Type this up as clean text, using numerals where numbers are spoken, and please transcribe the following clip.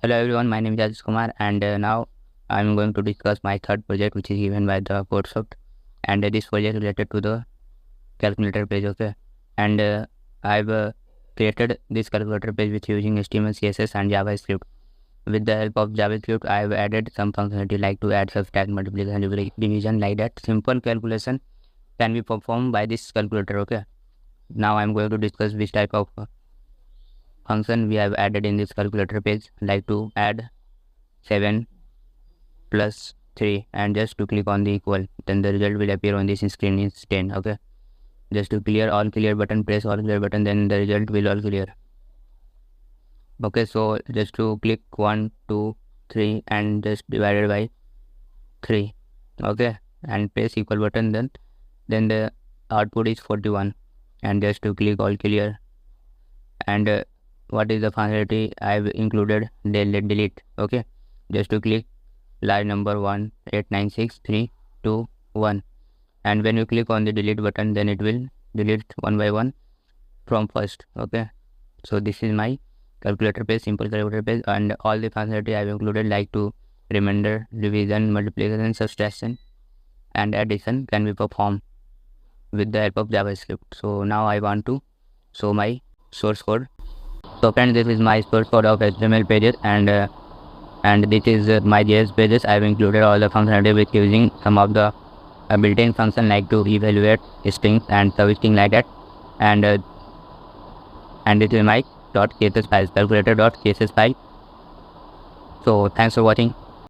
Hello everyone, my name is Ajit Kumar and now I am going to discuss my third project which is given by the Codesoft, and this project related to the calculator page. Okay, and I've created this calculator page with using HTML, CSS and JavaScript. With the help of JavaScript, I've added some functionality like to add subtract, multiplication, division, like that. Simple calculation can be performed by this calculator. Okay, now I'm going to discuss which type of function we have added in this calculator page, like to add 7 plus 3, and just to click on the equal, then the result will appear on this screen is 10. Okay, just to clear all clear button, press all clear button, then the result will all clear. Okay, so just to click 1 2 3 and just divided by 3. Okay, and press equal button, then the output is 41, and just to click all clear. And what is the functionality I've included? Delete. Okay, just to click line number 1896321, and when you click on the delete button, then it will delete one by one from first. Okay, so this is my calculator page, simple calculator page, and all the functionality I have included like to remainder, division, multiplication, subtraction and addition can be performed with the help of JavaScript. So now I want to show my source code. So friends, this is my source code of HTML pages, and this is my JS pages. I have included all the functionality with using some of the built-in function like to evaluate strings and substring like that, and this is my .css file, calculator.css file. So thanks for watching.